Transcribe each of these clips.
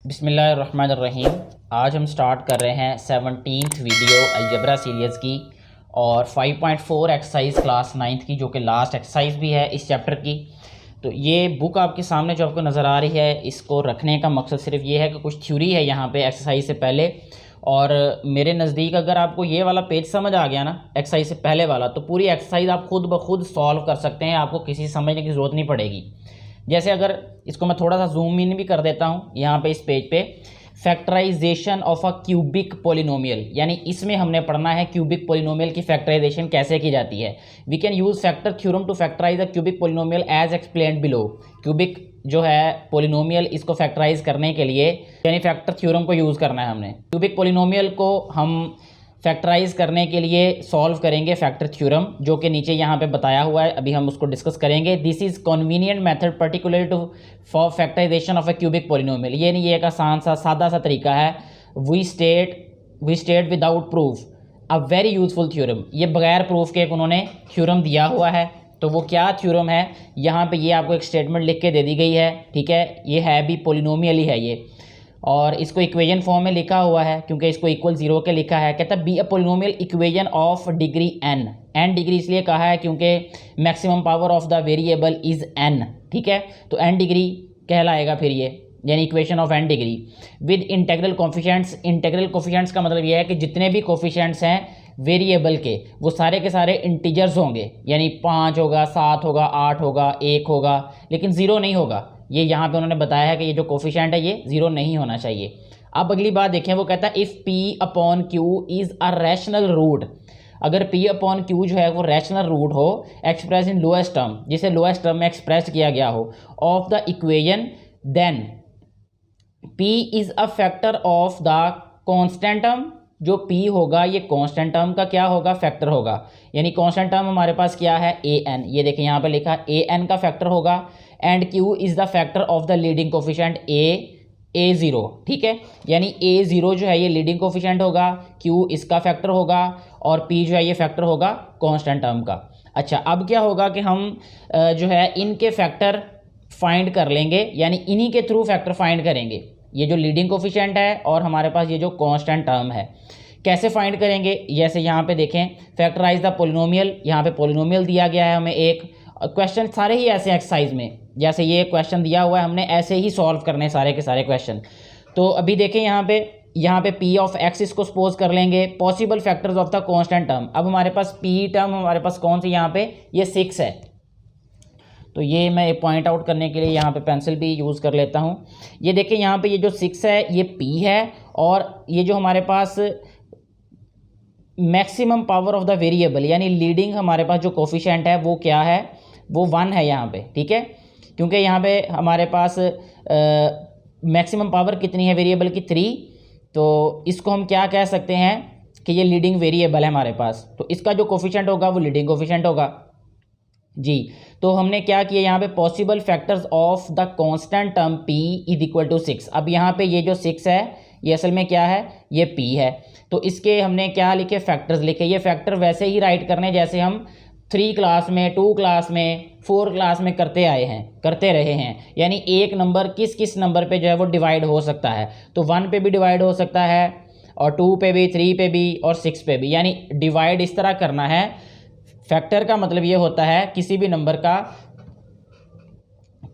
बिस्मिल्लाहिर्रहमानिर्रहीम। आज हम स्टार्ट कर रहे हैं 17th वीडियो अलजबरा सीरीज़ की और 5.4 एक्सरसाइज क्लास 9th की, जो कि लास्ट एक्सरसाइज भी है इस चैप्टर की। तो ये बुक आपके सामने जो आपको नज़र आ रही है, इसको रखने का मकसद सिर्फ ये है कि कुछ थ्योरी है यहाँ पे एक्सरसाइज से पहले। और मेरे नज़दीक अगर आपको ये वाला पेज समझ आ गया ना एक्सरसाइज से पहले वाला, तो पूरी एक्सरसाइज आप खुद ब खुद सॉल्व कर सकते हैं, आपको किसी समझने की ज़रूरत नहीं पड़ेगी। जैसे अगर इसको मैं थोड़ा सा जूम इन भी कर देता हूँ यहाँ पे इस पेज पे, factorization of a cubic polynomial, यानी इसमें हमने पढ़ना है क्यूबिक पोलिनोमियल की फैक्टराइजेशन कैसे की जाती है। We can use factor theorem to factorize a cubic polynomial as explained below. Cubic जो है पोलिनोमियल, इसको फैक्टराइज करने के लिए यानी फैक्टर थ्योरम को यूज़ करना है हमने। क्यूबिक पोलिनोमियल को हम फैक्टराइज करने के लिए सॉल्व करेंगे फैक्टर थ्योरम, जो कि नीचे यहाँ पे बताया हुआ है, अभी हम उसको डिस्कस करेंगे। This is convenient method particular to for factorization of a cubic polynomial. ये नहीं, ये एक आसान सा सादा सा तरीका है। We state without proof a very useful theorem. ये बगैर प्रूफ के एक उन्होंने थ्योरम दिया हुआ है। तो वो क्या थ्योरम है, यहाँ पे ये आपको एक स्टेटमेंट लिख के दे दी गई है, ठीक है। ये है भी पोलिनोमियल ही है ये, और इसको इक्वेशन फॉर्म में लिखा हुआ है क्योंकि इसको इक्वल जीरो के लिखा है। कहता है be a polynomial equation of degree N degree इसलिए कहा है क्योंकि maximum power of the variable is N, ठीक है। तो एन डिग्री कहलाएगा फिर ये, यानी equation of N degree with integral coefficients. Integral coefficients का मतलब ये है कि जितने भी कोफिशिएंट्स हैं वेरिएबल के, वो सारे के सारे इंटीजर्स होंगे, यानी 5 होगा, 7 होगा, 8 होगा, 1 होगा, लेकिन ज़ीरो नहीं होगा। ये यहाँ पे उन्होंने बताया है कि ये जो कोफिशिएंट है ये ज़ीरो नहीं होना चाहिए। अब अगली बात देखें, वो कहता है if P upon Q is a rational root. अगर पी अपॉन क्यू जो है वो रैशनल रूट हो, एक्सप्रेस इन लोएस्ट टर्म, जिसे लोएस्ट टर्म में एक्सप्रेस किया गया हो, of the equation, then P is a factor of the constant term. जो पी होगा ये कांस्टेंट टर्म का क्या होगा, फैक्टर होगा। यानी कांस्टेंट टर्म हमारे पास क्या है, ए एन। ये देखिए यहाँ पे लिखा ए एन का फैक्टर होगा। And Q is the factor of the leading coefficient A zero, ठीक है। यानी ए ज़ीरो जो है ये लीडिंग कोफिशिएंट होगा, क्यू इसका फैक्टर होगा, और पी जो है ये फैक्टर होगा कांस्टेंट टर्म का। अच्छा, अब क्या होगा कि हम जो है इनके फैक्टर फाइंड कर लेंगे, यानी इन्हीं के थ्रू फैक्टर फाइंड करेंगे। ये जो लीडिंग कोफिशिएंट है और हमारे पास ये जो कांस्टेंट टर्म है, कैसे फाइंड करेंगे। जैसे यहाँ पे देखें, फैक्टराइज द पोलिनोमियल, यहाँ पे पोलिनोमियल दिया गया है हमें एक। क्वेश्चन सारे ही ऐसे एक्सरसाइज में, जैसे ये क्वेश्चन दिया हुआ है हमने ऐसे ही सॉल्व करने सारे के सारे क्वेश्चन। तो अभी देखें यहाँ पे पी ऑफ एक्स इसको सपोज कर लेंगे, possible factors of the constant term. अब हमारे पास पी टर्म हमारे पास कौन सी, यहाँ पे ये 6 है। तो ये मैं पॉइंट आउट करने के लिए यहाँ पे पेंसिल भी यूज़ कर लेता हूँ। ये देखिए यहाँ पे ये जो 6 है ये P है, और ये जो हमारे पास maximum power of the variable, यानी लीडिंग हमारे पास जो कोफिशिएंट है वो क्या है, वो 1 है यहाँ पे, ठीक है। क्योंकि यहाँ पे हमारे पास मैक्सिमम पावर कितनी है वेरिएबल की, 3। तो इसको हम क्या कह सकते हैं कि ये लीडिंग वेरिएबल है हमारे पास, तो इसका जो कोफिशिएंट होगा वो लीडिंग कोफिशिएंट होगा जी। तो हमने क्या किया, यहाँ पे possible factors of the constant term p is equal to 6। अब यहाँ पे ये जो 6 है ये असल में क्या है, ये p है। तो इसके हमने क्या लिखे, फैक्टर्स लिखे। ये फैक्टर वैसे ही राइट करने जैसे हम 3 क्लास में, 2 क्लास में, 4 क्लास में करते रहे हैं। यानी एक नंबर किस किस नंबर पे जो है वो डिवाइड हो सकता है, तो 1 पे भी डिवाइड हो सकता है, और 2 पे भी, 3 पे भी, और 6 पे भी। यानी डिवाइड इस तरह करना है। फैक्टर का मतलब ये होता है किसी भी नंबर का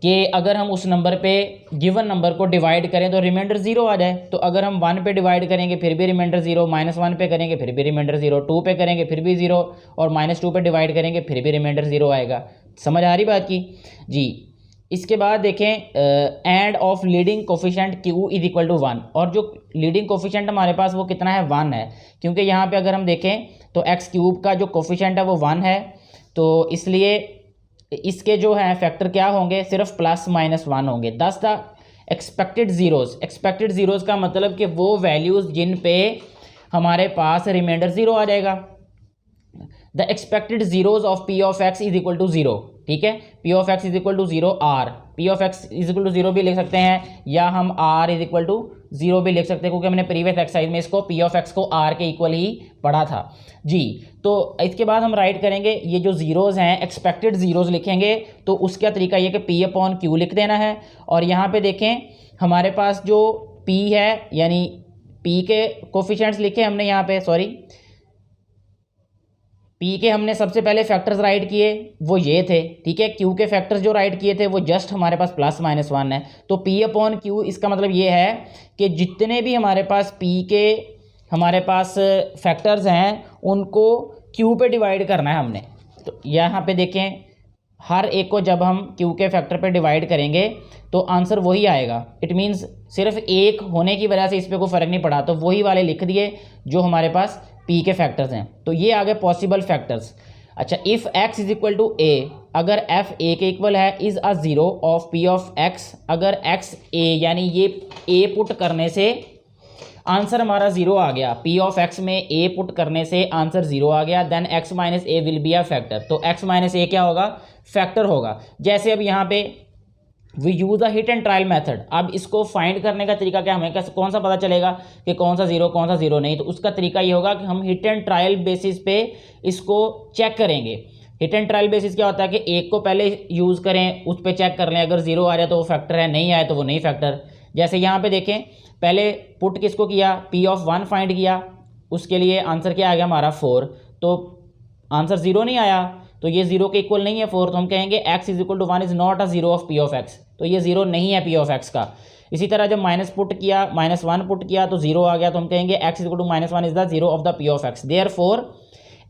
कि अगर हम उस नंबर पे गिवन नंबर को डिवाइड करें तो रिमाइंडर 0 आ जाए। तो अगर हम 1 पे डिवाइड करेंगे फिर भी रिमाइंडर 0, -1 पे करेंगे फिर भी रिमाइंडर 0, 2 पे करेंगे फिर भी 0, और -2 पे डिवाइड करेंगे फिर भी रिमाइंडर 0 आएगा। समझ आ रही बात की जी। इसके बाद देखें, and of leading coefficient Q is equal to 1। और जो लीडिंग कोफिशिएंट हमारे पास वो कितना है, 1 है। क्योंकि यहाँ पे अगर हम देखें तो एक्स क्यूब का जो कोफिशिएंट है वो 1 है, तो इसलिए इसके जो है फैक्टर क्या होंगे, सिर्फ +-1 होंगे। दस द एक्सपेक्टेड ज़ीरोज़ का मतलब कि वो वैल्यूज़ जिन पे हमारे पास रिमाइंडर 0 आ जाएगा। The expected zeros of P of X is equal to 0, ठीक है। P of X is equal to 0 or, P of X is equal to 0 भी लिख सकते हैं, या हम आर इज इक्वल टू 0 भी लिख सकते हैं, क्योंकि हमने प्रीवियस एक्सरसाइज में इसको पी ऑफ एक्स को आर के इक्वल ही पढ़ा था जी। तो इसके बाद हम राइट करेंगे, ये जो ज़ीरोज़ हैं एक्सपेक्टेड ज़ीरोज़ लिखेंगे, तो उसका तरीका ये कि पी अपॉन क्यू लिख देना है। और यहाँ पे देखें हमारे पास जो P है, यानी P के कोफिशिएंट्स लिखे हमने यहाँ पे, सॉरी P के हमने सबसे पहले फैक्टर्स राइट किए वो ये थे, ठीक है। Q के फैक्टर्स जो राइट किए थे वो जस्ट हमारे पास +-1 है। तो P अपॉन Q इसका मतलब ये है कि जितने भी हमारे पास P के हमारे पास फैक्टर्स हैं उनको Q पे डिवाइड करना है हमने। तो यहाँ पे देखें, हर एक को जब हम Q के फैक्टर पे डिवाइड करेंगे तो आंसर वही आएगा। इट मीन्स सिर्फ एक होने की वजह से इस पर कोई फ़र्क नहीं पड़ा, तो वही वाले लिख दिए जो हमारे पास P के फैक्टर्स हैं। तो ये आ गए पॉसिबल फैक्टर्स। अच्छा, if x is equal to a, अगर f a के इक्वल है, is a zero of p of x, अगर x a यानी ये a पुट करने से आंसर हमारा ज़ीरो आ गया, p ऑफ x में a पुट करने से आंसर ज़ीरो आ गया, then x minus A will be a factor. तो x माइनस ए क्या होगा, फैक्टर होगा। जैसे अब यहाँ पे we use a hit and trial method. अब इसको फाइंड करने का तरीका क्या, हमें कैसे कौन सा पता चलेगा कि कौन सा ज़ीरो कौन सा ज़ीरो नहीं, तो उसका तरीका ये होगा कि हम हिट एंड ट्रायल बेसिस पे इसको चेक करेंगे। हिट एंड ट्रायल बेसिस क्या होता है कि एक को पहले यूज़ करें, उस पर चेक कर लें, अगर ज़ीरो आ रहा है तो वो फैक्टर है, नहीं आए तो वो नहीं फैक्टर। जैसे यहाँ पे देखें, पहले पुट किसको किया, p ऑफ 1 फाइंड किया, उसके लिए आंसर क्या आ गया हमारा 4, तो आंसर ज़ीरो नहीं आया, तो ये ज़ीरो के इक्वल नहीं है 4, तो हम कहेंगे x is equal to 1 is not a zero of p of x, तो ये ज़ीरो नहीं है p ऑफ x का। इसी तरह जब माइनस पुट किया, -1 पुट किया तो ज़ीरो आ गया, तो हम कहेंगे x is equal to -1 is the zero of the p of x, therefore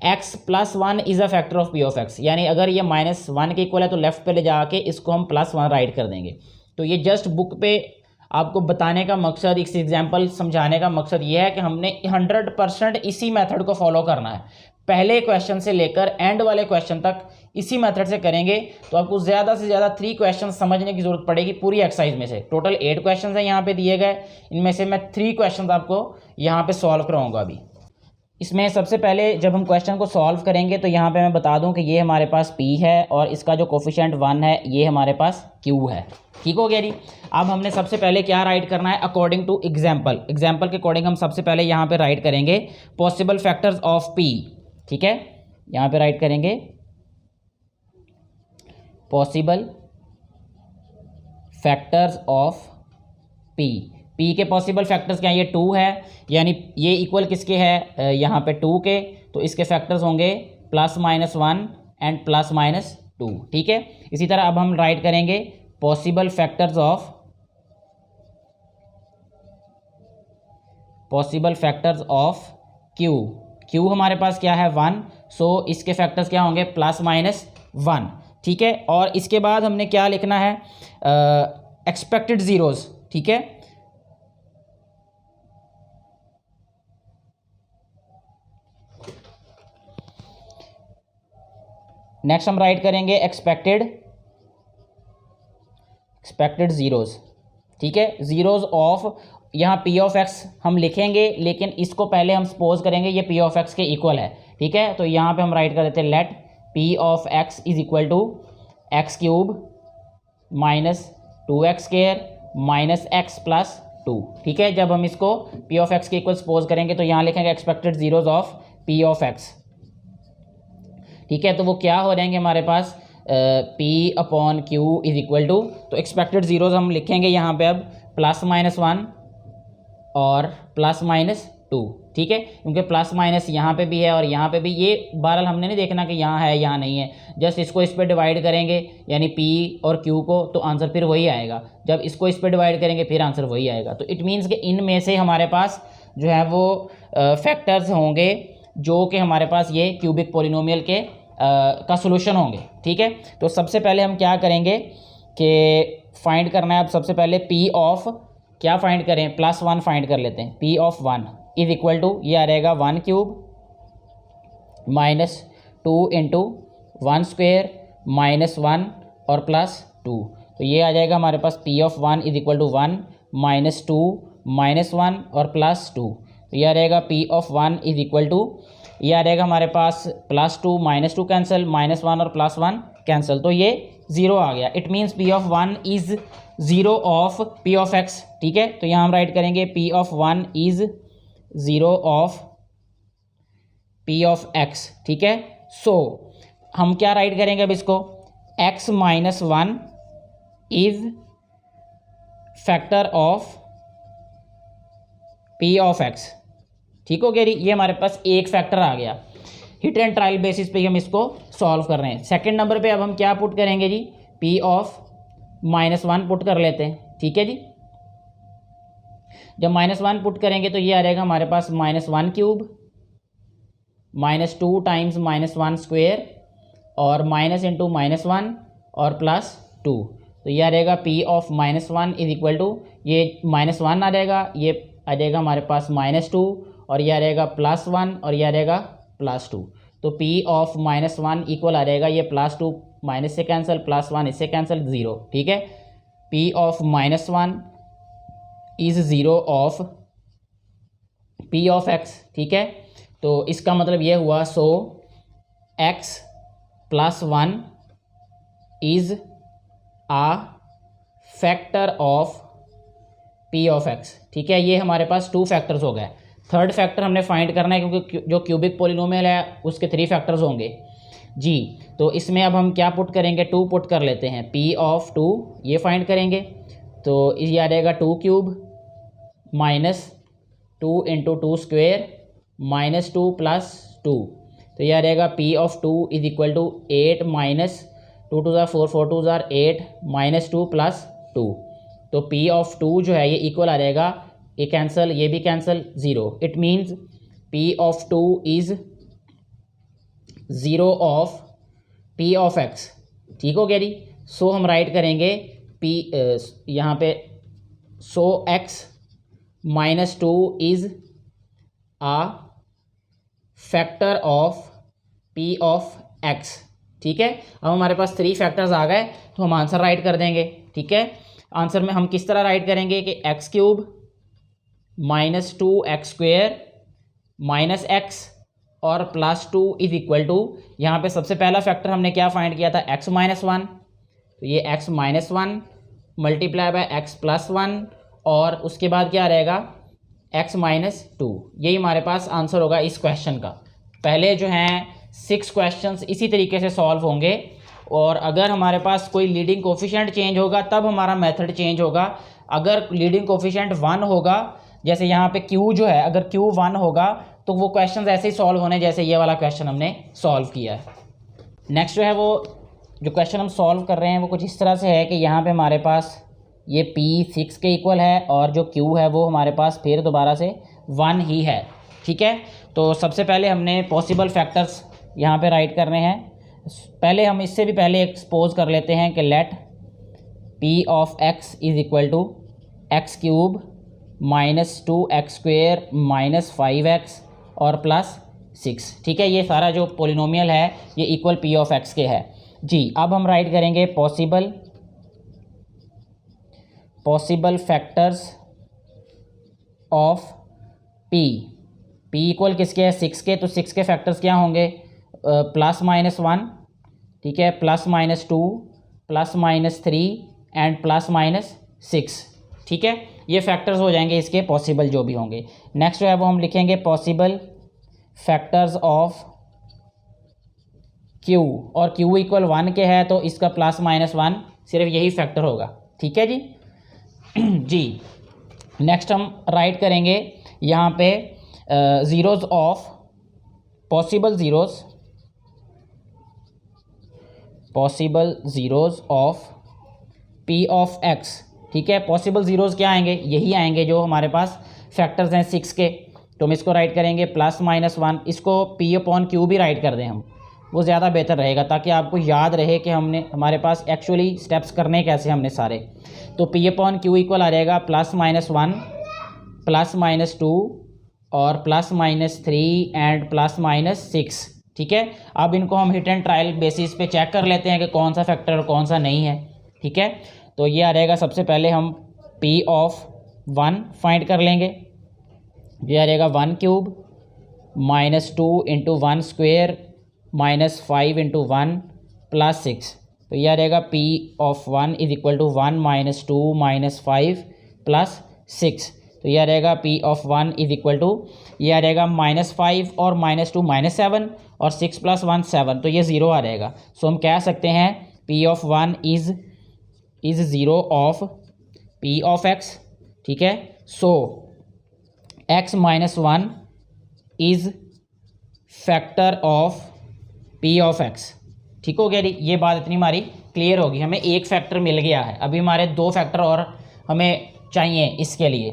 x plus 1 is a factor of p of x। यानी अगर ये -1 के इक्वल है तो लेफ्ट पे ले जाके इसको हम +1 राइट कर देंगे। तो ये जस्ट बुक पे आपको बताने का मकसद, इस एग्जाम्पल समझाने का मकसद ये है कि हमने 100% इसी मेथड को फॉलो करना है। पहले क्वेश्चन से लेकर एंड वाले क्वेश्चन तक इसी मेथड से करेंगे तो आपको ज़्यादा से ज़्यादा 3 क्वेश्चन समझने की ज़रूरत पड़ेगी पूरी एक्सरसाइज में से। टोटल 8 क्वेश्चन हैं यहाँ पे दिए गए, इनमें से मैं 3 क्वेश्चन आपको यहाँ पे सॉल्व कराऊंगा। अभी इसमें सबसे पहले जब हम क्वेश्चन को सॉल्व करेंगे तो यहाँ पे मैं बता दूं कि ये हमारे पास P है और इसका जो कोफिशिएंट 1 है ये हमारे पास Q है। ठीक हो गया जी। अब हमने सबसे पहले क्या राइट करना है, अकॉर्डिंग टू एग्जाम्पल के अकॉर्डिंग हम सबसे पहले यहाँ पे राइट करेंगे पॉसिबल फैक्टर्स ऑफ P। ठीक है, यहाँ पे राइट करेंगे possible factors of P। P के पॉसिबल फैक्टर्स क्या है, ये 2 है, यानी ये इक्वल किसके है, यहाँ पे 2 के, तो इसके फैक्टर्स होंगे +-1 एंड +-2। ठीक है, इसी तरह अब हम राइट करेंगे possible factors of Q। Q हमारे पास क्या है 1, सो इसके फैक्टर्स क्या होंगे +-1। ठीक है, और इसके बाद हमने क्या लिखना है, एक्सपेक्टेड ज़ीरोज़। ठीक है, नेक्स्ट हम राइट करेंगे एक्सपेक्टेड ज़ीरोज़। ठीक है, ज़ीरोज़ ऑफ, यहाँ P ऑफ x हम लिखेंगे लेकिन इसको पहले हम सपोज करेंगे ये P ऑफ x के इक्वल है। ठीक है, तो यहाँ पे हम राइट कर देते हैं let P of x is equal to x³ -2x² -x + 2। ठीक है, जब हम इसको P ऑफ x के इक्वल सपोज करेंगे तो यहाँ लिखेंगे expected zeros of P of x। ठीक है, तो वो क्या हो जाएंगे हमारे पास P upon Q is equal to, तो एक्सपेक्टेड ज़ीरोज़ हम लिखेंगे यहाँ पे अब +-1 और +-2। ठीक है, क्योंकि प्लस माइनस यहाँ पे भी है और यहाँ पे भी, ये बहरहाल हमने नहीं देखना कि यहाँ है यहाँ नहीं है, जस्ट इसको इस पर डिवाइड करेंगे यानी P और Q को, तो आंसर फिर वही आएगा। जब इसको इस पर डिवाइड करेंगे फिर आंसर वही आएगा। तो इट मीन्स कि इनमें से हमारे पास जो है वो फैक्टर्स होंगे जो कि हमारे पास ये क्यूबिक पोलिनोमियल के का सोल्यूशन होंगे। ठीक है, तो सबसे पहले हम क्या करेंगे कि फाइंड करना है। अब सबसे पहले P ऑफ क्या फाइंड करें, +1 फाइंड कर लेते हैं। P of 1 is equal to, ये आ रहेगा 1³ -2 × 1² -1 और +2, तो ये आ जाएगा हमारे पास P of 1 is equal to 1 -2 -1 और +2, तो ये आ रहेगा P of 1 is equal to, ये आ रहेगा हमारे पास +2 -2 कैंसिल, -1 और +1 कैंसिल, तो ये 0 आ गया। It means P of 1 is 0 of P of x। ठीक है, तो यहाँ हम राइट करेंगे P of 1 is 0 of P of x। ठीक है, सो हम क्या राइट करेंगे अब इसको, x - 1 is factor of P of x. ठीक हो गया जी, ये हमारे पास एक फैक्टर आ गया। हिट एंड ट्रायल बेसिस पे हम इसको सॉल्व कर रहे हैं। सेकंड नंबर पे अब हम क्या पुट करेंगे जी, पी ऑफ -1 पुट कर लेते हैं। ठीक है जी, जब -1 पुट करेंगे तो ये आ जाएगा हमारे पास -1 क्यूब -2 टाइम्स -1 स्क्वेयर और माइनस इंटू -1 और +2। तो ये आ जाएगा P of -1 is equal to, ये -1 आ जाएगा, ये आ जाएगा हमारे पास -2 और ये आ जाएगा +1 और ये आ जाएगा +2। तो पी ऑफ -1 इक्वल आ जाएगा, ये +2 माइनस से कैंसिल, +1 इससे कैंसिल, 0। ठीक है, P of -1 is 0 of P of x. ठीक है, तो इसका मतलब ये हुआ, so x +1 is a factor of P of x. ठीक है, ये हमारे पास 2 फैक्टर्स हो गए। थर्ड फैक्टर हमने फाइंड करना है क्योंकि जो क्यूबिक पॉलिनोमियल है उसके 3 फैक्टर्स होंगे जी। तो इसमें अब हम क्या पुट करेंगे, 2 पुट कर लेते हैं, पी ऑफ 2 ये फाइंड करेंगे। तो ये आ जाएगा 2 क्यूब -2 इंटू 2 स्क्वेयर -2 + 2। तो ये आ जाएगा P of 2 is equal to 8 -2 2 ज़ार 4 4 2 ज़ार 8 -2 + 2। तो पी ऑफ 2 जो है ये इक्वल आ जाएगा, ये कैंसिल, ये भी cancel, 0। It means P of 2 is 0 of P of x. ठीक हो गया जी। सो हम राइट करेंगे पी यहाँ पे, so x -2 is a factor of P of x. ठीक है, अब हमारे पास 3 फैक्टर्स आ गए तो हम आंसर राइट कर देंगे। ठीक है, आंसर में हम किस तरह राइट करेंगे कि x³ -2x² -x और +2 इज इक्वल टू, यहाँ पे सबसे पहला फैक्टर हमने क्या फाइंड किया था, x -1। तो ये x -1 मल्टीप्लाई बाय x +1 और उसके बाद क्या रहेगा, x -2। यही हमारे पास आंसर होगा इस क्वेश्चन का। पहले जो हैं 6 क्वेश्चंस इसी तरीके से सॉल्व होंगे और अगर हमारे पास कोई लीडिंग कोफिशिएंट चेंज होगा तब हमारा मेथड चेंज होगा। अगर लीडिंग कोफिशिएंट 1 होगा, जैसे यहाँ पे Q जो है, अगर Q 1 होगा तो वो क्वेश्चन ऐसे ही सॉल्व होने जैसे ये वाला क्वेश्चन हमने सॉल्व किया है। नेक्स्ट जो है वो जो क्वेश्चन हम सॉल्व कर रहे हैं वो कुछ इस तरह से है कि यहाँ पे हमारे पास ये P 6 के इक्वल है और जो Q है वो हमारे पास फिर दोबारा से 1 ही है। ठीक है, तो सबसे पहले हमने पॉसिबल फैक्टर्स यहाँ पे राइट करने हैं। पहले हम इससे भी पहले एक्सपोज कर लेते हैं कि let P of x is equal to x³ -2x² -5x और +6। ठीक है, ये सारा जो पॉलिनोमियल है ये इक्वल P ऑफ x के है जी। अब हम राइट करेंगे possible factors of P equal किसके है, 6 के। तो 6 के फैक्टर्स क्या होंगे, +-1, ठीक है, +-2 +-3 एंड +-6। ठीक है, ये फैक्टर्स हो जाएंगे इसके पॉसिबल जो भी होंगे। नेक्स्ट जो है वो हम लिखेंगे पॉसिबल फैक्टर्स ऑफ Q, और Q इक्वल 1 के है तो इसका +-1 सिर्फ यही फैक्टर होगा। ठीक है जी जी। नेक्स्ट हम राइट करेंगे यहाँ पे zeros of possible zeros of P of x। ठीक है, पॉसिबल ज़ीरोज़ क्या आएंगे, यही आएंगे जो हमारे पास फैक्टर्स हैं 6 के। तो हम इसको राइट करेंगे +-1, इसको P/Q भी राइट कर दें हम, वो ज़्यादा बेहतर रहेगा ताकि आपको याद रहे कि हमने हमारे पास एक्चुअली स्टेप्स करने कैसे हमने सारे। तो P/Q इक्वल आ जाएगा +-1 +-2 और +-3 एंड +-6। ठीक है, अब इनको हम हिट एंड ट्रायल बेसिस पे चेक कर लेते हैं कि कौन सा फैक्टर और कौन सा नहीं है। ठीक है, तो ये आ जाएगा, सबसे पहले हम P ऑफ 1 फाइंड कर लेंगे। ये आ जाएगा 1³ -2 इंटू 1 स्क्वेयर -5 इंटू 1 +6। तो ये आ जाएगा P of 1 is equal to 1 -2 -5 +6। तो ये आ जाएगा P of 1 is equal to, ये आ जाएगा -5 और -2 -7 और 6 + 1 7, तो ये 0 आ जाएगा। सो हम कह सकते हैं P of 1 is 0 of P of x। ठीक है, so x minus one is factor of P of x. ठीक हो गया जी, ये बात इतनी हमारी क्लियर होगी। हमें एक फैक्टर मिल गया है, अभी हमारे दो फैक्टर और हमें चाहिए इसके लिए।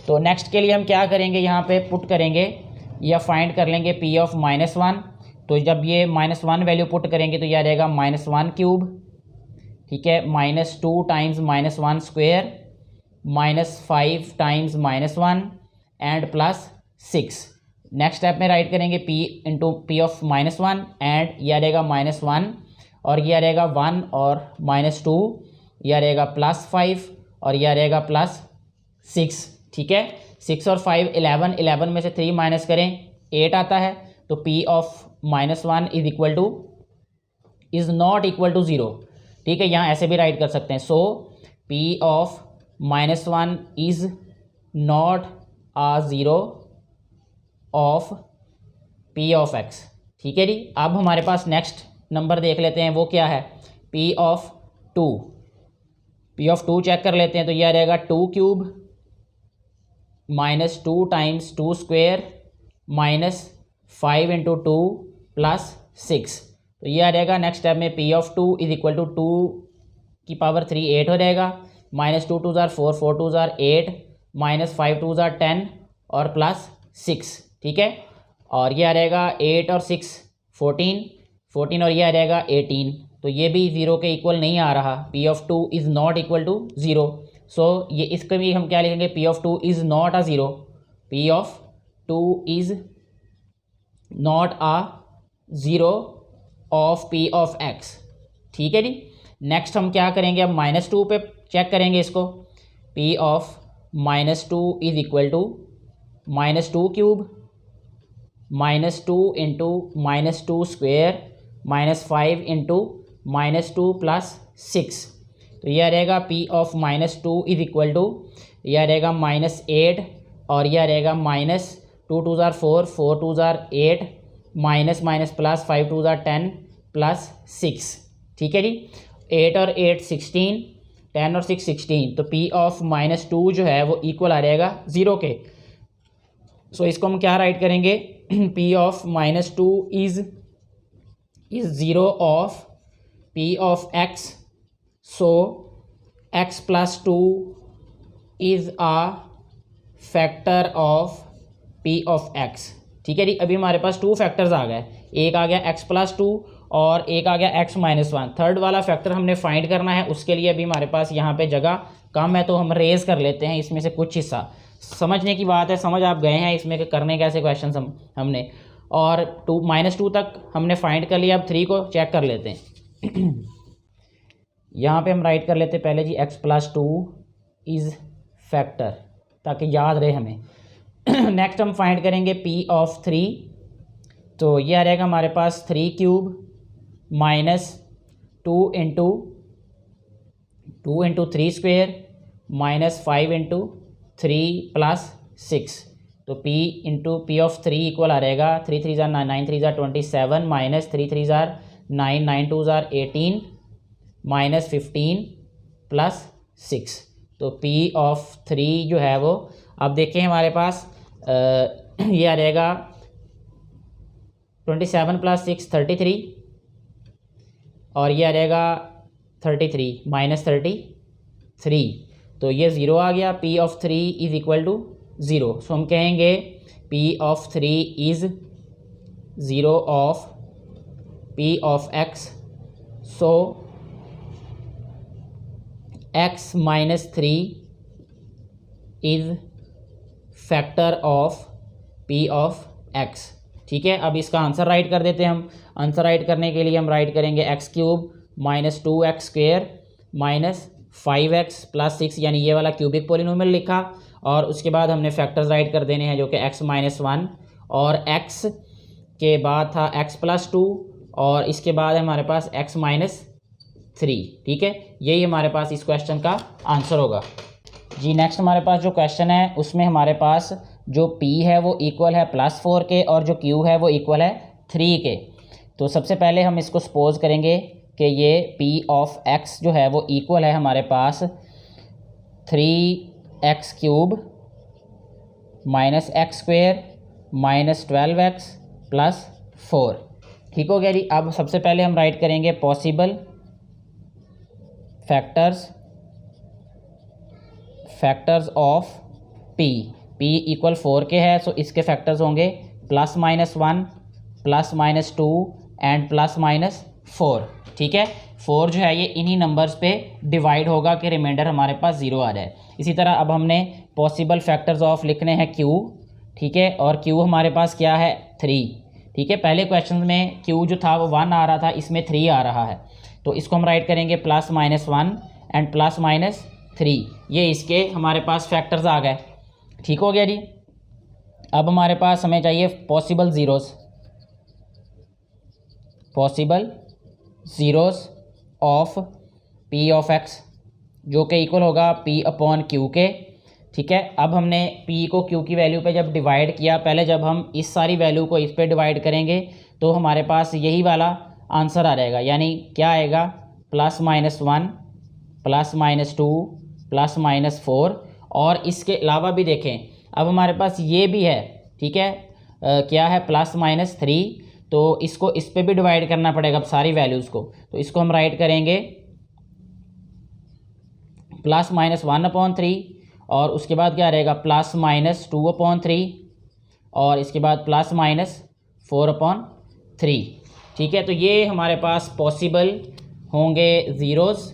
तो नेक्स्ट के लिए हम क्या करेंगे, यहाँ पे पुट करेंगे या फाइंड कर लेंगे पी ऑफ माइनस वन। तो जब ये माइनस वन वैल्यू पुट करेंगे तो यह रहेगा माइनस वन क्यूब, ठीक है, minus two times minus one square, minus five times minus one and plus six. Next step में राइट करेंगे p into P of minus one and यह रहेगा माइनस वन और यह रहेगा वन और माइनस टू, यह रहेगा प्लस फाइव और यह रहेगा प्लस सिक्स। ठीक है, सिक्स और फाइव 11, 11 में से थ्री माइनस करें 8 आता है। तो p of minus one is not equal to zero. ठीक है, यहाँ ऐसे भी राइट कर सकते हैं। So p of minus one is not uh zero of p of x। ठीक है जी, अब हमारे पास नेक्स्ट नंबर देख लेते हैं, वो क्या है, p of two. p of two check कर लेते हैं। तो यह रहेगा two cube minus two times two square minus five into two plus six. तो यह रहेगा नेक्स्ट स्टेप में p of two is equal to two की पावर थ्री 8 हो जाएगा, माइनस टू टू ज़ार फोर, फोर टू ज़ार 8, माइनस फाइव टू ज़ार 10 और प्लस सिक्स। ठीक है, और यह रहेगा 8 और 6 14, 14 और यह रहेगा 18। तो ये भी ज़ीरो के इक्वल नहीं आ रहा, p of two is not equal to zero. So ये इसका भी हम क्या लिखेंगे, p of two is not uh zero, p of two is not uh zero of p of x। ठीक है जी, नेक्स्ट हम क्या करेंगे, अब माइनस टू पे चेक करेंगे इसको। p of minus two is equal to minus two cube minus two into minus two square minus five into minus two plus six. तो यह रहेगा p of minus two is equal to, यह रहेगा minus 8 और यह रहेगा minus two two ज़ार four, four two ज़ार 8, minus minus plus five two ज़ार 10 प्लस सिक्स। ठीक है जी, 8 और 8 16, 10 और 6 16। तो p ऑफ माइनस टू जो है वो इक्वल आ जाएगा ज़ीरो के। सो इसको हम क्या राइट करेंगे, p of minus two is zero of p of x। So x plus two is a factor of p of x। ठीक है जी, अभी हमारे पास टू फैक्टर्स आ गए, एक आ गया x प्लस टू और एक आ गया x माइनस वन। थर्ड वाला फैक्टर हमने फाइंड करना है, उसके लिए अभी हमारे पास यहाँ पे जगह कम है, तो हम रेज कर लेते हैं इसमें से कुछ हिस्सा। समझने की बात है, समझ आप गए हैं इसमें कि करने कैसे क्वेश्चन हमने, और टू माइनस टू तक हमने फाइंड कर लिया। अब थ्री को चेक कर लेते हैं। यहाँ पे हम राइट कर लेते हैं पहले जी, x plus two is factor, ताकि याद रहे हमें। नेक्स्ट हम फाइंड करेंगे p ऑफ थ्री। तो यह रहेगा हमारे पास three cube minus two into three square minus five into three plus six. तो p into P of three equal आ रहेगा, थ्री थ्री ज़ार नाइन, नाइन थ्री ज़ार 27 माइनस थ्री थ्री ज़ार नाइन, नाइन टू ज़ार 18 माइनस 15 प्लस सिक्स। तो p of three जो है वो, अब देखिए हमारे पास ये आ रहेगा 27 प्लस सिक्स 33 और ये आ रहेगा 33 माइनस 33। तो ये ज़ीरो आ गया, p of three is equal to zero. So हम कहेंगे p of three is zero of p of x। So x minus three is factor of p of x। ठीक है, अब इसका आंसर राइट कर देते हैं हम। आंसर राइट करने के लिए हम राइट करेंगे x cube minus to x square minus 5x plus six, यानी ये वाला क्यूबिक पोलिनोमियल लिखा, और उसके बाद हमने फैक्टर्स राइट कर देने हैं जो कि x माइनस वन और x के बाद था x प्लस टू और इसके बाद हमारे पास x माइनस थ्री। ठीक है, यही हमारे पास इस क्वेश्चन का आंसर होगा जी। नेक्स्ट हमारे पास जो क्वेश्चन है उसमें हमारे पास जो p है वो इक्वल है +4 के और जो q है वो इक्वल है 3 के। तो सबसे पहले हम इसको सपोज करेंगे कि ये p ऑफ x जो है वो इक्वल है हमारे पास 3x cube minus x square minus 12x plus 4। ठीक हो गया जी। अब सबसे पहले हम राइट करेंगे possible factors of p equal 4 के है, सो इसके फैक्टर्स होंगे +-1 +-2 एंड +-4। ठीक है, 4 जो है ये इन्हीं नंबर्स पे डिवाइड होगा कि रिमाइंडर हमारे पास 0 आ जाए। इसी तरह अब हमने पॉसिबल फैक्टर्स ऑफ लिखने हैं q। ठीक है, और q हमारे पास क्या है 3। ठीक है, पहले क्वेश्चन में q जो था वो 1 आ रहा था, इसमें 3 आ रहा है, तो इसको हम राइट करेंगे +-1 एंड +-3। ये इसके हमारे पास फैक्टर्स आ गए। ठीक हो गया जी। अब हमारे पास हमें चाहिए possible zeros of p of x, जो कि इक्वल होगा p/q के। ठीक है, अब हमने p को q की वैल्यू पे जब डिवाइड किया, पहले जब हम इस सारी वैल्यू को इस पे डिवाइड करेंगे तो हमारे पास यही वाला आंसर आ जाएगा, यानी क्या आएगा +-1 +-2 +-4। और इसके अलावा भी देखें, अब हमारे पास ये भी है। ठीक है, क्या है +-3, तो इसको इस पे भी डिवाइड करना पड़ेगा अब सारी वैल्यूज़ को, तो इसको हम राइट करेंगे +-1/3 और उसके बाद क्या रहेगा +-2/3 और इसके बाद +-4/3। ठीक है, तो ये हमारे पास पॉसिबल होंगे ज़ीरोज़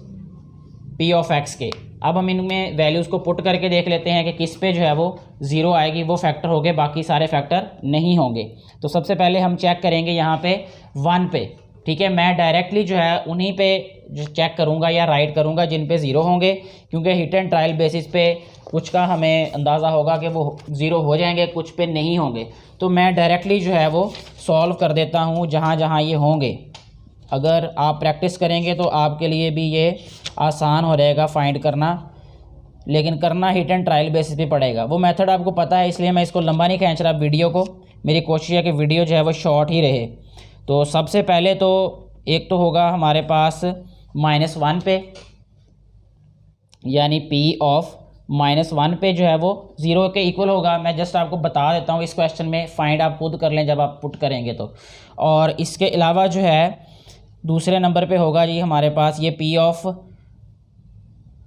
p ऑफ x के। अब हम इनमें वैल्यूज़ को पुट करके देख लेते हैं कि किस पे जो है वो 0 आएगी, वो फैक्टर होंगे, बाकी सारे फैक्टर नहीं होंगे। तो सबसे पहले हम चेक करेंगे यहाँ पे 1 पे। ठीक है, मैं डायरेक्टली जो है उन्हीं पे जो चेक करूँगा या राइट करूँगा जिन पे 0 होंगे, क्योंकि हिट एंड ट्रायल बेसिस पे कुछ का हमें अंदाज़ा होगा कि वो 0 हो जाएंगे, कुछ पे नहीं होंगे। तो मैं डायरेक्टली जो है वो सॉल्व कर देता हूँ जहाँ जहाँ ये होंगे। अगर आप प्रैक्टिस करेंगे तो आपके लिए भी ये आसान हो रहेगा फाइंड करना, लेकिन करना हिट एंड ट्रायल बेसिस पे पड़ेगा। वो मेथड आपको पता है, इसलिए मैं इसको लंबा नहीं खींच रहा वीडियो को। मेरी कोशिश है कि वीडियो जो है वो शॉर्ट ही रहे। तो सबसे पहले तो एक तो होगा हमारे पास -1 पे, यानी p ऑफ -1 पे जो है वो 0 के इक्वल होगा। मैं जस्ट आपको बता देता हूँ, इस क्वेश्चन में फाइंड आप खुद कर लें जब आप पुट करेंगे तो। और इसके अलावा जो है दूसरे नंबर पे होगा जी हमारे पास ये p ऑफ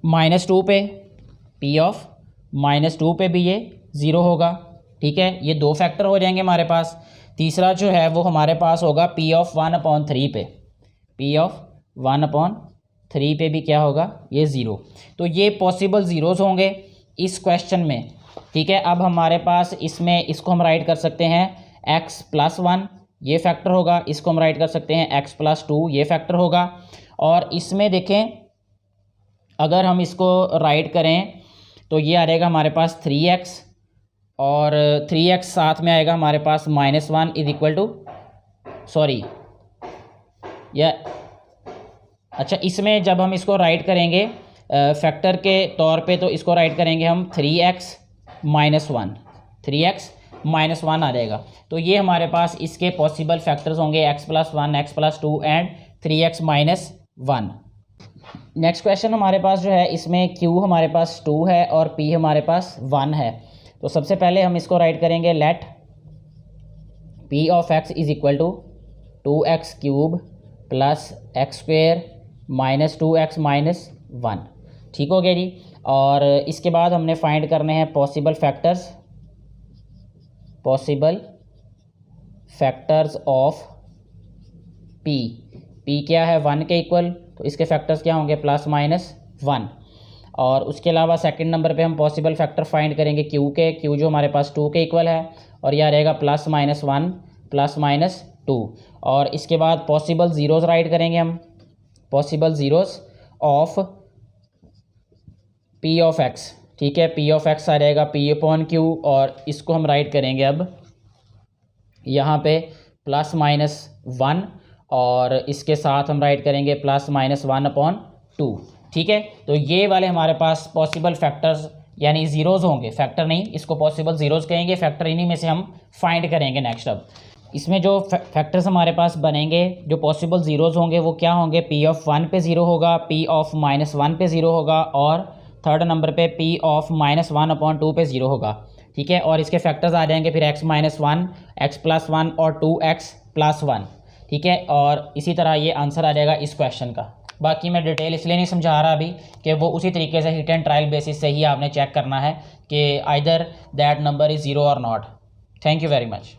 -2 पे, p ऑफ -2 पे भी ये 0 होगा। ठीक है, ये 2 फैक्टर हो जाएंगे हमारे पास। तीसरा जो है वो हमारे पास होगा p ऑफ 1/3 पे, p ऑफ 1/3 पे भी क्या होगा ये 0। तो ये पॉसिबल ज़ीरोज़ होंगे इस क्वेश्चन में। ठीक है, अब हमारे पास इसमें इसको हम राइट कर सकते हैं x+1, ये फैक्टर होगा। इसको हम राइट कर सकते हैं x+2, ये फैक्टर होगा। और इसमें देखें, अगर हम इसको राइट करें तो ये आ जाएगा हमारे पास 3x, और 3x साथ में आएगा हमारे पास -1 इज इक्वल टू, सॉरी या अच्छा, इसमें जब हम इसको राइट करेंगे फैक्टर के तौर पे, तो इसको राइट करेंगे हम 3x -1 आ जाएगा। तो ये हमारे पास इसके पॉसिबल फैक्टर्स होंगे x+1 x+2 and 3x -1। Next question हमारे पास जो है, इसमें q हमारे पास 2 है और p हमारे पास 1 है। तो सबसे पहले हम इसको राइट करेंगे let p of x is equal to 2x³ plus x² -2x -1। ठीक हो गया जी। और इसके बाद हमने फाइंड करने हैं पॉसिबल फैक्टर्स ऑफ p। क्या है 1 के इक्वल, तो इसके फैक्टर्स क्या होंगे +-1। और उसके अलावा सेकंड नंबर पे हम पॉसिबल फैक्टर फाइंड करेंगे q के, q जो हमारे पास 2 के इक्वल है, और यह रहेगा +-1 +-2। और इसके बाद पॉसिबल ज़ीरोज़ राइट करेंगे हम, possible zeros of p of x। ठीक है, p ऑफ x आ जाएगा p/q, और इसको हम राइट करेंगे अब यहाँ पे +-1, और इसके साथ हम राइट करेंगे +-1/2। ठीक है, तो ये वाले हमारे पास पॉसिबल फैक्टर्स यानी ज़ीरोज़ होंगे, फैक्टर नहीं, इसको पॉसिबल ज़ीरोज़ कहेंगे, फैक्टर इन्हीं में से हम फाइंड करेंगे नेक्स्ट। अब इसमें जो फैक्टर्स हमारे पास बनेंगे, जो पॉसिबल ज़ीरोज़ होंगे वो क्या होंगे, p ऑफ 1 पे 0 होगा, p ऑफ -1 पे 0 होगा, और थर्ड नंबर पे p ऑफ -1/2 पे 0 होगा। ठीक है, और इसके फैक्टर्स आ जाएंगे फिर x-1, x+1 और 2x+1, ठीक है, और इसी तरह ये आंसर आ जाएगा इस क्वेश्चन का। बाकी मैं डिटेल इसलिए नहीं समझा रहा अभी कि वो उसी तरीके से हिट एंड ट्रायल बेसिस से ही आपने चेक करना है कि either that number is zero और not. Thank you very much.